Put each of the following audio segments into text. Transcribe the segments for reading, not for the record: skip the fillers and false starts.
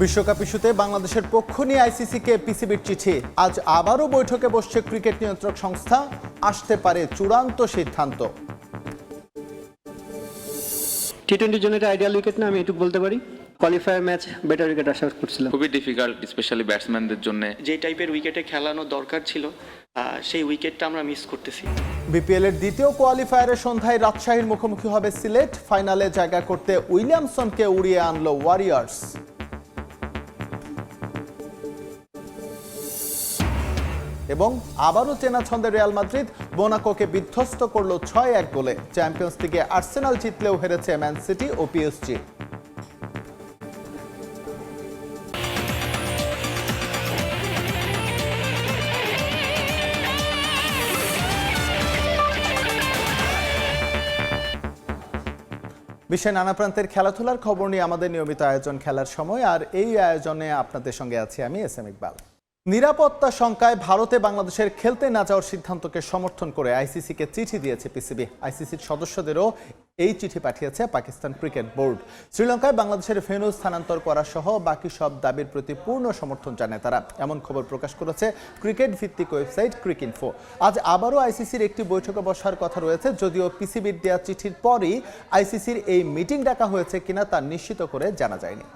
বিশ্বকাপ ইস্যুতে বাংলাদেশের পক্ষ নিয়ে আইসিসিকে পিসিবির চিঠি। আজ আবারও বৈঠকে বসছে ক্রিকেট নিয়ন্ত্রক সংস্থা। আসতে পারে চূড়ান্ত সিদ্ধান্ত। টি-20 জন্য এটা আইডিয়াল উইকেট না, আমি এটুকু বলতে পারি। কোয়ালিফায়ার ম্যাচ বেটার উইকেট আশা করছিলাম। খুবই ডিফিকাল্ট, স্পেশালি ব্যাটসম্যানদের জন্য। যে টাইপের উইকেটে খেলানো দরকার ছিল সেই উইকেটটা আমরা মিস করতেছি। বিপিএল এর দ্বিতীয় কোয়ালিফায়ারের সন্ধ্যায় রাজশাহীর মুখোমুখি হবে সিলেট। ফাইনালে জায়গা করতে উইলিয়ামসনকে উড়িয়ে আনলো ওয়ারিয়র্স। এবং আবারও চেনা ছন্দে রিয়াল মাদ্রিদ মোনাকোকে বিধ্বস্ত করল ৬-১ গোলে। চ্যাম্পিয়ন্স লিগে আর্সেনাল জিতলেও হেরেছে ম্যান সিটি ও পিএসজি। বিশ্বের নানা প্রান্তের খেলাধুলার খবর নিয়ে আমাদের নিয়মিত আয়োজন খেলার সময়, আর এই আয়োজনে আপনাদের সঙ্গে আছি আমি এস এম ইকবাল। নিরাপত্তা শঙ্কায় ভারতে বাংলাদেশের খেলতে না যাওয়ার সিদ্ধান্তকে সমর্থন করে আইসিসিকে চিঠি দিয়েছে পিসিবি। আইসিসির সদস্যদেরও এই চিঠি পাঠিয়েছে পাকিস্তান ক্রিকেট বোর্ড। শ্রীলঙ্কায় বাংলাদেশের ভেন্যু স্থানান্তর করা সহ বাকি সব দাবির প্রতি পূর্ণ সমর্থন জানায় তারা। এমন খবর প্রকাশ করেছে ক্রিকেট ভিত্তিক ওয়েবসাইট ক্রিকইনফো। আজ আবারও আইসিসির একটি বৈঠকে বসার কথা রয়েছে, যদিও পিসিবির দেওয়া চিঠির পরই আইসিসির এই মিটিং ডাকা হয়েছে কিনা তা নিশ্চিত করে জানা যায়নি।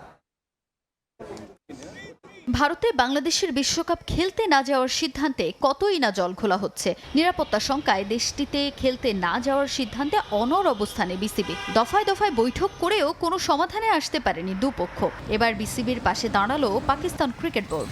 ভারতে বাংলাদেশের বিশ্বকাপ খেলতে না যাওয়ার সিদ্ধান্তে কতই না জল খোলা হচ্ছে। নিরাপত্তা শঙ্কায় দেশটিতে খেলতে না যাওয়ার সিদ্ধান্তে অনড় অবস্থানে বিসিবি। দফায় দফায় বৈঠক করেও কোনো সমাধানে আসতে পারেনি দুপক্ষ। এবার বিসিবির পাশে দাঁড়ালো পাকিস্তান ক্রিকেট বোর্ড।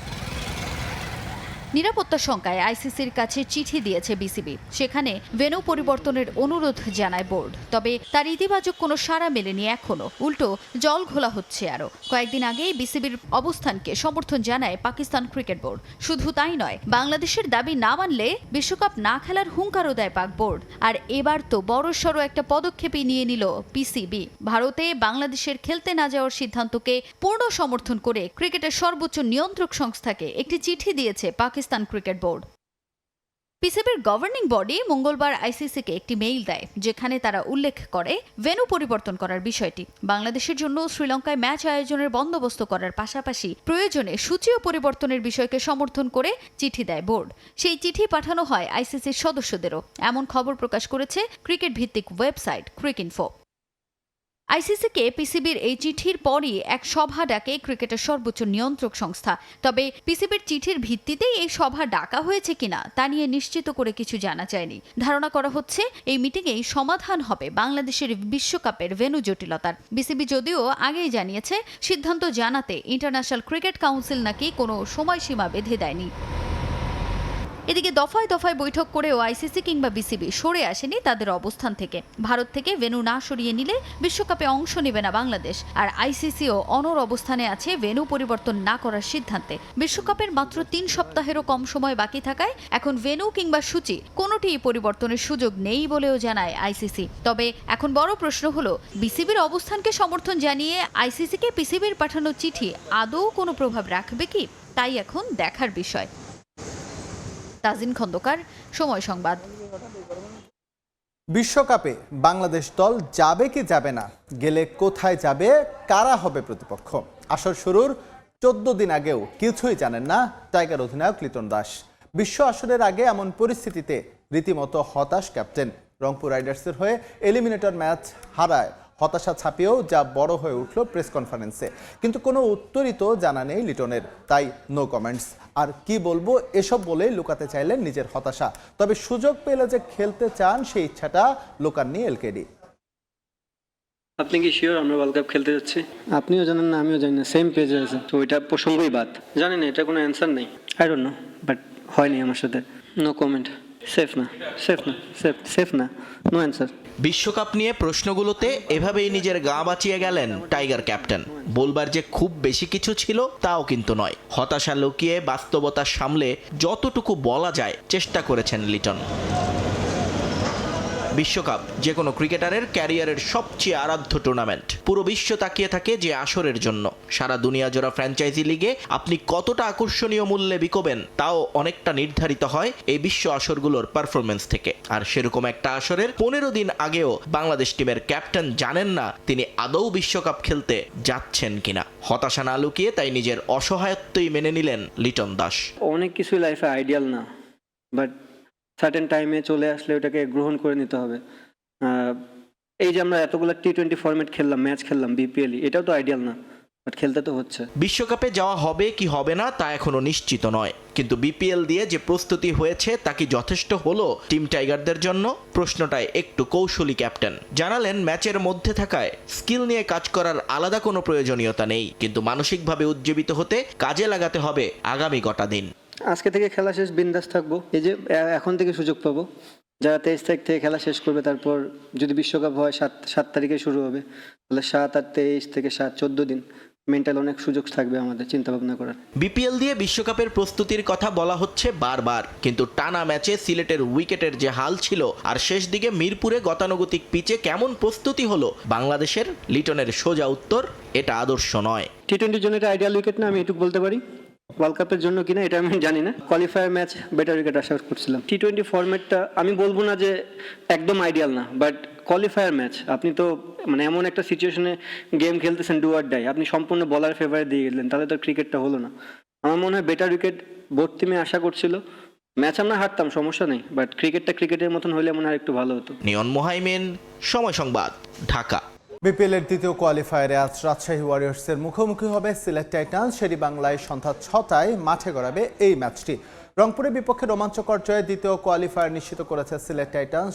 নিরাপত্তা শঙ্কায় আইসিসির কাছে চিঠি দিয়েছে বিসিবি। সেখানে ভেন্যু পরিবর্তনের অনুরোধ জানায় বোর্ড। তবে তার ইতিবাচক কোনো সাড়া মেলেনি এখনো, উল্টো জল ঘোলা হচ্ছে আরও। কয়েকদিন আগেই বিসিবির অবস্থানকে সমর্থন জানায় পাকিস্তান ক্রিকেট বোর্ড। শুধু তাই নয়, বাংলাদেশের দাবি না মানলে বিশ্বকাপ না খেলার হুঙ্কারও দেয় পাক বোর্ড। আর এবার তো বড়সড় একটা পদক্ষেপই নিয়ে নিল পিসিবি। ভারতে বাংলাদেশের খেলতে না যাওয়ার সিদ্ধান্তকে পূর্ণ সমর্থন করে ক্রিকেটের সর্বোচ্চ নিয়ন্ত্রক সংস্থাকে একটি চিঠি দিয়েছে পাকিস্তান ক্রিকেট বোর্ড। পিসিবির গভর্নিং বডি মঙ্গলবার আইসিসিকে একটি মেইল দেয়, যেখানে তারা উল্লেখ করে ভেন্যু পরিবর্তন করার বিষয়টি। বাংলাদেশের জন্য শ্রীলঙ্কায় ম্যাচ আয়োজনের বন্দোবস্ত করার পাশাপাশি প্রয়োজনে সূচীয় পরিবর্তনের বিষয়কে সমর্থন করে চিঠি দেয় বোর্ড। সেই চিঠি পাঠানো হয় আইসিসির সদস্যদেরও, এমন খবর প্রকাশ করেছে ক্রিকেট ভিত্তিক ওয়েবসাইট ক্রিকইনফো। আইসিসিকে পিসিবির এই চিঠির পরই এক সভা ডাকে ক্রিকেটের সর্বোচ্চ নিয়ন্ত্রক সংস্থা। তবে পিসিবির চিঠির ভিত্তিতেই এই সভা ডাকা হয়েছে কিনা তা নিয়ে নিশ্চিত করে কিছু জানা যায়নি। ধারণা করা হচ্ছে এই মিটিংয়েই সমাধান হবে বাংলাদেশের বিশ্বকাপের ভেন্যু জটিলতার। বিসিবি যদিও আগেই জানিয়েছে সিদ্ধান্ত জানাতে ইন্টারন্যাশনাল ক্রিকেট কাউন্সিল নাকি কোনো সময়সীমা বেঁধে দেয়নি। এদিকে দফায় দফায় বৈঠক করেও আইসিসি কিংবা বিসিবি সরে আসেনি তাদের অবস্থান থেকে। ভারত থেকে ভেন্যু না সরিয়ে নিলে বিশ্বকাপে অংশ নেবে না বাংলাদেশ। আর আইসিসিও অনড় অবস্থানে আছে ভেন্যু পরিবর্তন না করার সিদ্ধান্তে। বিশ্বকাপের মাত্র 3 সপ্তাহেরও কম সময় বাকি থাকায় এখন ভেন্যু কিংবা সূচি কোনোটিই পরিবর্তনের সুযোগ নেই বলেও জানায় আইসিসি। তবে এখন বড় প্রশ্ন হলো, বিসিবির অবস্থানকে সমর্থন জানিয়ে আইসিসিকে পিসিবির পাঠানো চিঠি আদৌ কোনো প্রভাব রাখবে কি, তাই এখন দেখার বিষয়। তাজিন খন্দকার, সময় সংবাদ। বিশ্বকাপে বাংলাদেশ দল যাবে কি যাবে না, গেলে কোথায় যাবে, কারা হবে প্রতিপক্ষ, আসর শুরুর 14 দিন আগেও কিছুই জানেন না টাইগার অধিনায়ক লিটন দাস। বিশ্ব আসরের আগে এমন পরিস্থিতিতে রীতিমতো হতাশ ক্যাপ্টেন। রংপুর রাইডার্সের হয়ে এলিমিনেটর ম্যাচ হারায় হতাশা ছাপিয়েও যা বড় হয়ে উঠল প্রেস কনফারেন্সে। কিন্তু কোনো উত্তরই তো জানা নেই লিটনের, তাই নো কমেন্টস। আর কি বলবো এসব বলে লুকাতে চাইলেন নিজের হতাশা। তবে সুযোগ পেলে যে খেলতে চান সেই ইচ্ছাটা লুকাননি এলকেডি। আপনি কি শিওর আমরা ওয়ার্ল্ড কাপ খেলতে যাচ্ছি? আপনিও জানেন না, আমিও জানি না, সেম পেজে আছে তো ওইটা প্রসঙ্গই বাদ। জানি না, এটা কোনো অ্যান্সার নেই। আই ডোন্ট নো, বাট হয়নি আমার সাথে। No comment. সেফ না, সেফ না, সেফ না, নো অ্যান্সার। বিশ্বকাপ নিয়ে প্রশ্নগুলোতে এভাবেই নিজের গা বাঁচিয়ে গেলেন টাইগার ক্যাপ্টেন। বলবার যে খুব বেশি কিছু ছিল তাও কিন্তু নয়। হতাশা লুকিয়ে বাস্তবতা সামলে যতটুকু বলা যায় চেষ্টা করেছেন লিটন। বিশ্বকাপ যে কোনো ক্রিকেটারের ক্যারিয়ারের সবচেয়ে আরাধ্য টুর্নামেন্ট। পুরো বিশ্ব তাকিয়ে থাকে যে আসরের জন্য। সারা দুনিয়া জোড়া ফ্র্যাঞ্চাইজি লিগে আপনি কতটা আকর্ষণীয় মূল্যে বিকোবেন তাও অনেকটা নির্ধারিত হয় এই বিশ্ব আসরগুলোর পারফরমেন্স থেকে। আর সেরকম একটা আসরের 15 দিন আগেও বাংলাদেশ টিমের ক্যাপ্টেন জানেন না তিনি আদৌ বিশ্বকাপ খেলতে যাচ্ছেন কিনা। হতাশা না লুকিয়ে তাই নিজের অসহায়ত্বই মেনে নিলেন লিটন দাস। অনেক কিছুই লাইফে আইডিয়াল না, বাট সার্টেন টাইমে চলে আসলে ওটাকে গ্রহণ করে নিতে হবে। এই যে আমরা এতগুলো T20 ফরম্যাট খেললাম, ম্যাচ খেললাম বিপিএল, এটাও তো আইডিয়াল না, বাট খেলতে তো হচ্ছে। বিশ্বকাপে যাওয়া হবে কি হবে না তা এখনো নিশ্চিত নয়, কিন্তু বিপিএল দিয়ে যে প্রস্তুতি হয়েছে তা কি যথেষ্ট হলো টিম টাইগারদের জন্য? প্রশ্নটায় একটু কৌশলী ক্যাপ্টেন জানালেন, ম্যাচের মধ্যে থাকায় স্কিল নিয়ে কাজ করার আলাদা কোনো প্রয়োজনীয়তা নেই, কিন্তু মানসিকভাবে উজ্জীবিত হতে কাজে লাগাতে হবে আগামী কটা দিন। আজকে থেকে খেলা শেষ, বিন্দাস থাকবো। এই যে এখন থেকে সুযোগ পাবো, যারা 23 তারিখ থেকে খেলা শেষ করবে, তারপর যদি বিশ্বকাপ হয় 7 তারিখে শুরু হবে, তাহলে 7 আর 23 থেকে 7 14 দিন মেন্টাল অনেক সুযোগ থাকবে আমাদের চিন্তা ভাবনা করার। বিপিএল দিয়ে বিশ্বকাপের প্রস্তুতির কথা বলা হচ্ছে বারবার, কিন্তু টানা ম্যাচে সিলেটের উইকেটের যে হাল ছিল আর শেষ দিকে মিরপুরে গতানুগতিক পিচে কেমন প্রস্তুতি হলো বাংলাদেশের, লিটনের সোজা উত্তর, এটা আদর্শ নয়। T20 জন্য এটা আইডিয়াল উইকেট না, আমি এটুকু বলতে পারি। ওয়ার্ল্ড কাপের জন্য কিনা এটা আমি জানি না। কোয়ালিফায়ার ম্যাচ বেটার উইকেট আশা করছিলাম। T20 ফরম্যাটটা আমি বলবো না যে একদম আইডিয়াল না, বাট কোয়ালিফায়ার ম্যাচ আপনি তো মানে এমন একটা সিচুয়েশনে গেম খেলতেছেন, ডু অর ডাই, আপনি সম্পূর্ণ বলার ফেভারে দিয়ে গেলেন, তাহলে তো ক্রিকেটটা হলো না। আমার মনে হয় বেটার উইকেট বোর্ড টিমে আশা করছিল। ম্যাচ আমরা হারতাম, সমস্যা নেই, বাট ক্রিকেটটা ক্রিকেটের মতন হলে মনে হয় একটু ভালো হতো। নিয়ন মোহাইমিন, সময় সংবাদ, ঢাকা। বিপিএল এর দ্বিতীয় কোয়ালিফায়ারে আজ রাজশাহী ওয়ারিয়র্সের মুখোমুখি হবে সিলেট টাইটান্স। শেরেবাংলায় সন্ধ্যা 6টায় মাঠে গড়াবে এই ম্যাচটি। রংপুরের বিপক্ষে রোমাঞ্চকর জয়ে দ্বিতীয় কোয়ালিফায়ার নিশ্চিত করেছে সিলেট টাইটান্স।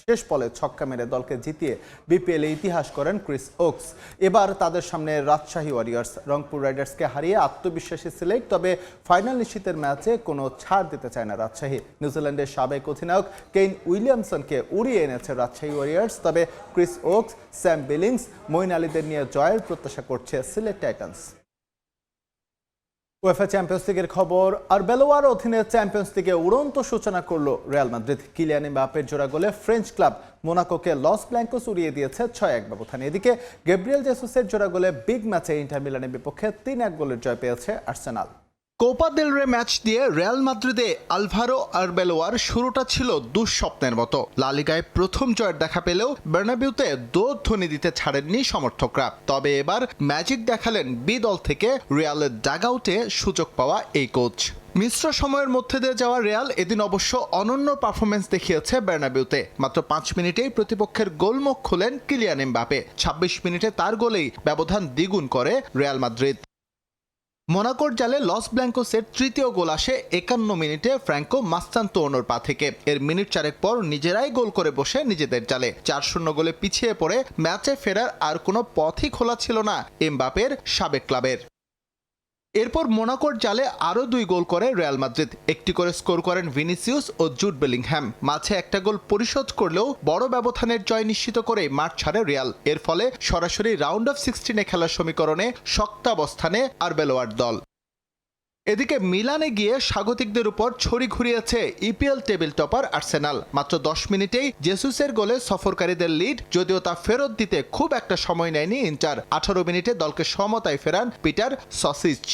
শেষ বলে ছক্কা মেরে দলকে জিতিয়ে বিপিএল এ ইতিহাস করেন ক্রিস ওকস। এবার তাদের সামনে রাজশাহী ওয়ারিয়র্স। রংপুর রাইডার্সকে হারিয়ে আত্মবিশ্বাসী সিলেট, তবে ফাইনাল নিশ্চিতের ম্যাচে কোনো ছাড় দিতে চায় না রাজশাহী। নিউজিল্যান্ডের সাবেক অধিনায়ক কেইন উইলিয়ামসনকে উড়িয়ে এনেছে রাজশাহী ওয়ারিয়র্স, তবে Chris Woakes, Sam Billings, Moeen আলীদের নিয়ে জয়ের প্রত্যাশা করছে সিলেট টাইটান্স। উয়েফা চ্যাম্পিয়ন্স লিগের খবর। আর বেলোয়ার অধীনে চ্যাম্পিয়ন্স লিগে উড়ন্ত সূচনা করলো রিয়াল মাদ্রিদ। কিলিয়ান এমবাপ্পের জোড়া গোলে ফ্রেঞ্চ ক্লাব মোনাকোকে লস ব্ল্যাঙ্কোস উড়িয়ে দিয়েছে 6-1 ব্যবধানে। এদিকে গ্যাব্রিয়েল জেসুসের জোড়া গোলে বিগ ম্যাচে ইন্টার মিলানের বিপক্ষে 3-1 গোলের জয় পেয়েছে আর্সেনাল। কোপা দেল রে ম্যাচ দিয়ে রিয়াল মাদ্রিদে আলভারো আরবেলোয়ার শুরুটা ছিল দুঃস্বপ্নের মতো। লা লিগায় প্রথম জয়ের দেখা পেলেও বার্নাবিউতে দোধ্বনি দিতে ছাড়েননি সমর্থকরা। তবে এবার ম্যাজিক দেখালেন বি দল থেকে রিয়ালের ডাগআউটে সুযোগ পাওয়া এই কোচ। মিশ্র সময়ের মধ্যে দিয়ে যাওয়া রিয়াল এদিন অবশ্য অনন্য পারফরমেন্স দেখিয়েছে বার্নাবিউতে। মাত্র 5 মিনিটেই প্রতিপক্ষের গোলমুখ খুলেন কিলিয়ান এমবাপ্পে। 26 মিনিটে তার গোলেই ব্যবধান দ্বিগুণ করে রিয়াল মাদ্রিদ। মোনাকোর জালে লস ব্ল্যাঙ্কোসের তৃতীয় গোল আসে 51 মিনিটে ফ্র্যাঙ্কো মাস্তান্তোনোর পা থেকে। এর মিনিট চারেক পর নিজেরাই গোল করে বসে নিজেদের জালে 4-0 গোলে পিছিয়ে পড়ে ম্যাচে ফেরার আর কোনো পথই খোলা ছিল না এমবাপ্পের সাবেক ক্লাবের। এরপর মোনাকোর জালে আরও 2 গোল করে রিয়াল মাদ্রিদ। একটি করে স্কোর করেন ভিনিসিয়াস ও জুড বেলিংহ্যাম। মাঝে একটা গোল পরিশোধ করলেও বড় ব্যবধানের জয় নিশ্চিত করে মাঠ ছাড়ে রিয়াল। এর ফলে সরাসরি রাউন্ড অফ 16-এ খেলার সমীকরণে শক্তাবস্থানে আরবেলোয়ার দল। এদিকে মিলানে গিয়ে স্বাগতিকদের উপর ছড়ি ঘুরিয়েছে ইপিএল টেবিল টপার আর্সেনাল। মাত্র 10 মিনিটেই জেসুসের গোলে সফরকারীদের লিড, যদিও তা ফেরত দিতে খুব একটা সময় নেয়নি ইন্টার। 18 মিনিটে দলকে সমতায় ফেরান পিটার সসিচ।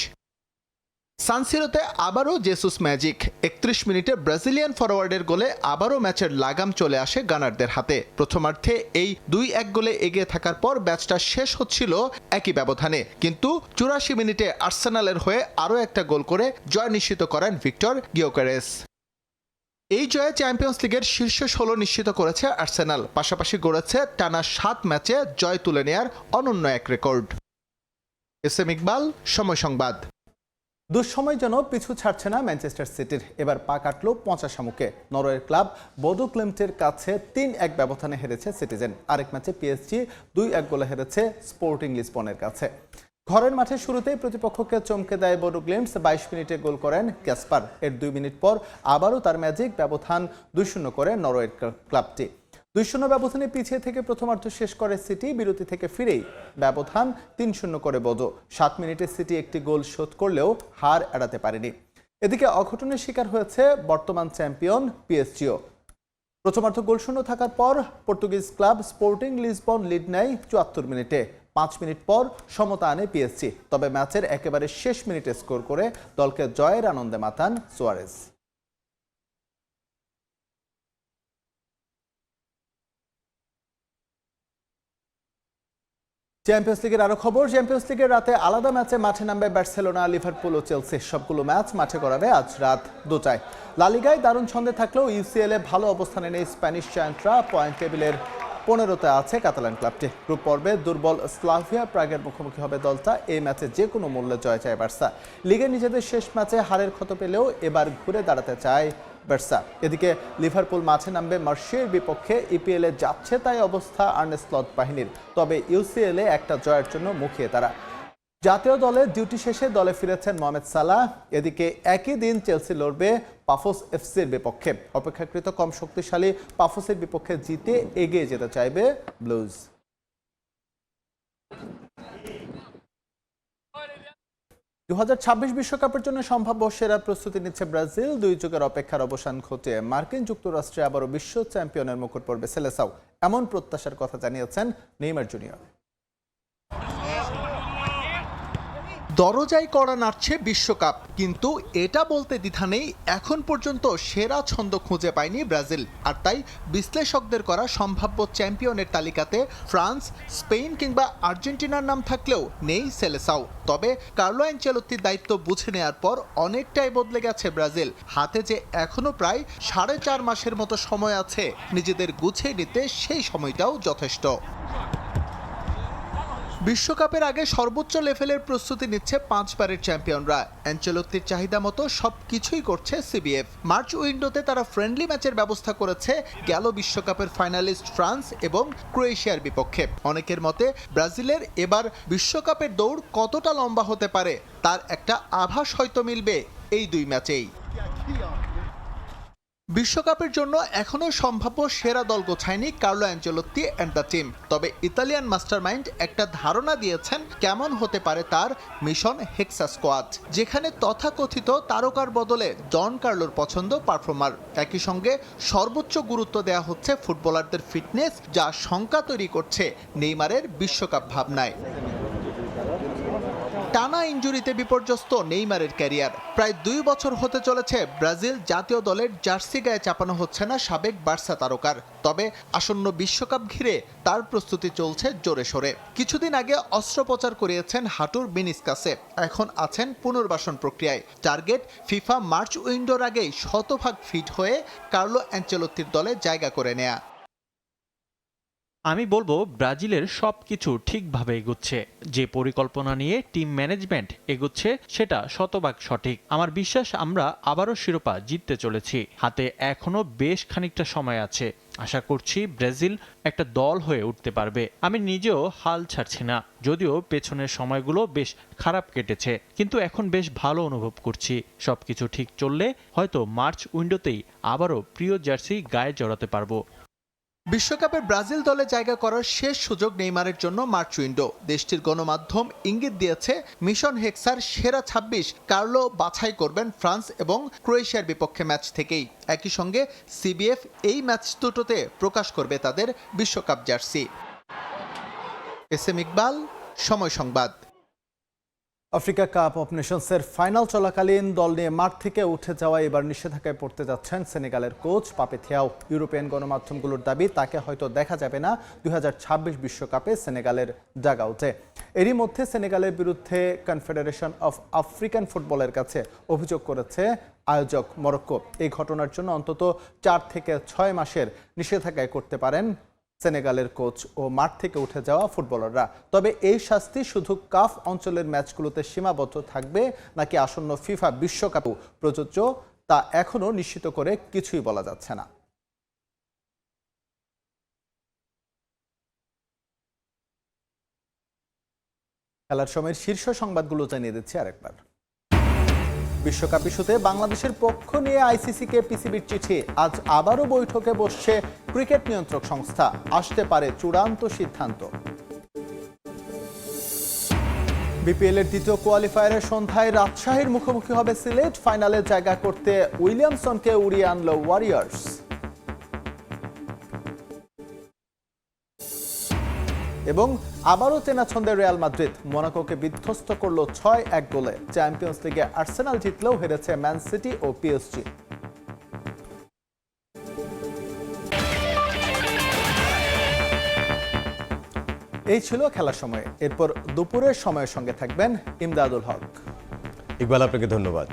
সানসিরোতে আবারও জেসুস ম্যাজিক। 31 মিনিটে ব্রাজিলিয়ান ফরওয়ার্ডের গোলে আবারও ম্যাচের লাগাম চলে আসে গানারদের হাতে। প্রথমার্ধে এই 2-1 গোলে এগিয়ে থাকার পর ম্যাচটা শেষ হচ্ছিল একই ব্যবধানে, কিন্তু 84 মিনিটে আর্সেনালের হয়ে আরও একটা গোল করে জয় নিশ্চিত করেন ভিক্টর গিওকেরেস। এই জয়ে চ্যাম্পিয়ন্স লিগের শীর্ষ 16 নিশ্চিত করেছে আর্সেনাল। পাশাপাশি গড়েছে টানা 7 ম্যাচে জয় তুলে নেয়ার অনন্য এক রেকর্ড। এসএম ইকবাল, সময় সংবাদ। দুঃসময় যেন পিছু ছাড়ছে না ম্যানচেস্টার সিটির। এবার পা কাটল পচা শামুকে। নরওয়ের ক্লাব বোডো ক্লিমটের কাছে 3-1 ব্যবধানে হেরেছে সিটিজেন। আরেক ম্যাচে পিএসজি 2-1 গোলে হেরেছে স্পোর্টিং লিসবনের কাছে। ঘরের মাঠে শুরুতেই প্রতিপক্ষকে চমকে দেয় বোডো গ্লিমটস। 22 মিনিটে গোল করেন ক্যাসপার। এর 2 মিনিট পর আবারও তার ম্যাজিক, ব্যবধান 2-0 করে নরওয়ের ক্লাবটি। 2-0 ব্যবধানে পিছিয়ে থেকে প্রথমার্ধ শেষ করে সিটি। বিরতি থেকে ফিরেই ব্যবধান 3-0 করে বোডো। 7 মিনিটে সিটি একটি গোল শোধ করলেও হার এড়াতে পারেনি। এদিকে অঘটনের শিকার হয়েছে বর্তমান চ্যাম্পিয়ন পিএসজিও। প্রথমার্ধ গোলশূন্য থাকার পর Portuguese club sporting Lisbon lead নেয় ৭৪ মিনিটে। ৫ মিনিট পর সমতা আনে পিএসজি। তবে ম্যাচের একেবারে শেষ মিনিটে স্কোর করে দলকে জয়ের আনন্দে মাতান সুয়ারেজ। চ্যাম্পিয়ন্স লিগের আরো খবর। চ্যাম্পিয়ন্স লিগের রাতে আলাদা ম্যাচে মাঠে নামবে বার্সেলোনা, লিভারপুল ও চেলসি। সবগুলো ম্যাচ মাঠে করাবে আজ রাত 2টায়। লা লিগায় দারুণ ছন্দে থাকলেও ইউসিএল এ ভালো অবস্থানে নেই স্প্যানিশ জায়ান্টরা। পয়েন্ট টেবিলের 15তে আছে কাতালান ক্লাবটি। গ্রুপ পর্বে দুর্বল স্লাভিয়া প্রাগের মুখোমুখি হবে দলটা। এই ম্যাচে যে কোনো মূল্যে জয় চায় বার্সা। লিগে নিজেদের শেষ ম্যাচে হারের ক্ষত পেলেও এবার ঘুরে দাঁড়াতে চায় বার্সা। এদিকে লিভারপুল মাঠে নামবে মার্সের বিপক্ষে। ইপিএল এ যাচ্ছে তাই অবস্থা আর্নে স্লট বাহিনীর। তবে ইউসিএল এ একটা জয়ের জন্য মুখিয়ে তারা। জাতীয় দলে ডিউটি শেষে দলে ফিরেছেন মোহামেদ সালাহ। এদিকে একই দিন চেলসি লড়বে পাফোস এফসির বিপক্ষে। অপেক্ষাকৃত কম শক্তিশালী পাফোসের বিপক্ষে জিতে এগিয়ে যেতে চাইবে ব্লুজ। বিশ্বকাপের জন্য সম্ভাব্য সেরা প্রস্তুতি নিচ্ছে ব্রাজিল। 2 যুগের অপেক্ষার অবসান ঘটিয়ে মার্কিন যুক্তরাষ্ট্রে আবারও বিশ্ব চ্যাম্পিয়নের মুকুট পড়বে সেলেসাও, এমন প্রত্যাশার কথা জানিয়েছেন নেইমার জুনিয়র। দরজায় কড়া নাড়ছে বিশ্বকাপ, কিন্তু এটা বলতে দ্বিধা নেই এখন পর্যন্ত সেরা ছন্দ খুঁজে পায়নি ব্রাজিল। আর তাই বিশ্লেষকদের করা সম্ভাব্য চ্যাম্পিয়নের তালিকাতে ফ্রান্স, স্পেন কিংবা আর্জেন্টিনার নাম থাকলেও নেই সেলেসাও। তবে কার্লো অ্যানচেলোত্তির দায়িত্ব বুঝে নেওয়ার পর অনেকটাই বদলে গেছে ব্রাজিল। হাতে যে এখনো প্রায় 4.5 মাসের মতো সময় আছে নিজেদের গুছিয়ে নিতে, সেই সময়টাও যথেষ্ট। বিশ্বকাপের আগে সর্বোচ্চ লেভেলের প্রস্তুতি নিচ্ছে 5 বারের চ্যাম্পিয়নরা। অ্যানচেলোত্তির চাহিদা মতো সবকিছুই করছে সিবিএফ। মার্চ উইন্ডোতে তারা ফ্রেন্ডলি ম্যাচের ব্যবস্থা করেছে গেল বিশ্বকাপের ফাইনালিস্ট ফ্রান্স এবং ক্রোয়েশিয়ার বিপক্ষে। অনেকের মতে ব্রাজিলের এবার বিশ্বকাপের দৌড় কতটা লম্বা হতে পারে তার একটা আভাস হয়তো মিলবে এই 2 ম্যাচেই। বিশ্বকাপের জন্য এখনো সম্ভাব্য সেরা দল গোছায়নি Carlo Ancelotti and the team. তবে ইতালিয়ান মাস্টারমাইন্ড একটা ধারণা দিয়েছেন কেমন হতে পারে তার মিশন হেক্সা স্কোয়াড, যেখানে তথাকথিত তারকার বদলে ডন কার্লোর পছন্দ পারফর্মার। একই সঙ্গে সর্বোচ্চ গুরুত্ব দেওয়া হচ্ছে ফুটবলারদের ফিটনেস, যা শঙ্কা তৈরি করছে নেইমারের বিশ্বকাপ ভাবনায়। টানা ইনজুরিতে বিপর্যস্ত নেইমারের ক্যারিয়ার। প্রায় 2 বছর হতে চলেছে ব্রাজিল জাতীয় দলের জার্সি গায়ে চাপানো হচ্ছে না সাবেক বার্সা তারকার। তবে আসন্ন বিশ্বকাপ ঘিরে তার প্রস্তুতি চলছে জোরে সোরে। কিছুদিন আগে অস্ত্রোপচার করিয়েছেন হাঁটুর মেনিসকাসে, এখন আছেন পুনর্বাসন প্রক্রিয়ায়। টার্গেট ফিফা মার্চ উইন্ডোর আগেই শতভাগ ফিট হয়ে কার্লো অ্যানচেলোত্তির দলে জায়গা করে নেয়া। আমি বলবো ব্রাজিলের সবকিছু ঠিকভাবে এগোচ্ছে। যে পরিকল্পনা নিয়ে টিম ম্যানেজমেন্ট এগোচ্ছে সেটা শতভাগ সঠিক। আমার বিশ্বাস আমরা আবারও শিরোপা জিততে চলেছি। হাতে এখনো বেশ খানিকটা সময় আছে। আশা করছি ব্রাজিল একটা দল হয়ে উঠতে পারবে। আমি নিজেও হাল ছাড়ছি না, যদিও পেছনের সময়গুলো বেশ খারাপ কেটেছে, কিন্তু এখন বেশ ভালো অনুভব করছি। সবকিছু ঠিক চললে হয়তো মার্চ উইন্ডোতেই আবারও প্রিয় জার্সি গায়ে জড়াতে পারবো। বিশ্বকাপে ব্রাজিল দলে জায়গা করার শেষ সুযোগ নেইমারের জন্য মার্চ উইন্ডো। দেশটির গণমাধ্যম ইঙ্গিত দিয়েছে মিশন হেক্সার সেরা 26 কার্লো বাছাই করবেন ফ্রান্স এবং ক্রোয়েশিয়ার বিপক্ষে ম্যাচ থেকেই। একই সঙ্গে সিবিএফ এই ম্যাচ দুটোতে প্রকাশ করবে তাদের বিশ্বকাপ জার্সি। এসএম ইকবাল, সময় সংবাদ। আফ্রিকা কাপ অফ নেশনসের ফাইনাল চলাকালীন দল নিয়ে মাঠ থেকে উঠে যাওয়া এবার নিষেধাজ্ঞায় পড়তে যাচ্ছেন সেনেগালের কোচ পাপে থিয়াও। ইউরোপিয়ান গণমাধ্যমগুলোর দাবি তাকে হয়তো দেখা যাবে না 2026 বিশ্বকাপে সেনেগালের ডাগআউটে। এরই মধ্যে সেনেগালের বিরুদ্ধে কনফেডারেশন অফ আফ্রিকান ফুটবলের কাছে অভিযোগ করেছে আয়োজক মরক্কো। এই ঘটনার জন্য অন্তত 4 থেকে 6 মাসের নিষেধাজ্ঞায় করতে পারেন সেনেগালের কোচ ও মাঠ থেকে উঠে যাওয়া ফুটবলাররা। তবে এই শাস্তি শুধু কাফ অঞ্চলের ম্যাচগুলোতে সীমাবদ্ধ থাকবে নাকি আসন্ন ফিফা বিশ্বকাপও প্রযোজ্য তা এখনো নিশ্চিত করে কিছুই বলা যাচ্ছে না। খেলার সময়ের শীর্ষ সংবাদগুলো জানিয়ে দিচ্ছি আরেকবার। বিশ্বকাপ ইস্যুতে বাংলাদেশের পক্ষ নিয়ে আইসিসিকে পিসিবির চিঠি। আজ আবারও বৈঠকে বসছে ক্রিকেট নিয়ন্ত্রক সংস্থা। আসতে পারে চূড়ান্ত সিদ্ধান্ত। বিপিএল এর দ্বিতীয় কোয়ালিফায়ারের সন্ধ্যায় রাজশাহীর মুখোমুখি হবে সিলেট। ফাইনালে জায়গা করতে উইলিয়ামসনকে উড়িয়ে আনলো ওয়ারিয়র্স। এবং আবারও চেনা ছন্দের রিয়াল মাদ্রিদ মোনাকোকে বিধ্বস্ত করল 6-1 গোলে। চ্যাম্পিয়ন্স লিগে আর্সেনাল জিতলেও হেরেছে ম্যান সিটি ও পিএসজি। এই ছিল খেলার সময়। এরপর দুপুরের সময়ের সঙ্গে থাকবেন ইমদাদুল হক। ইকবাল, আপনাকে ধন্যবাদ।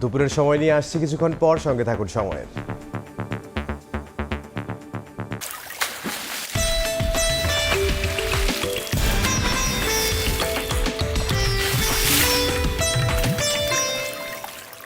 দুপুরের সময় নিয়ে আসছি কিছুক্ষণ পর, সঙ্গে থাকুন সময়ের।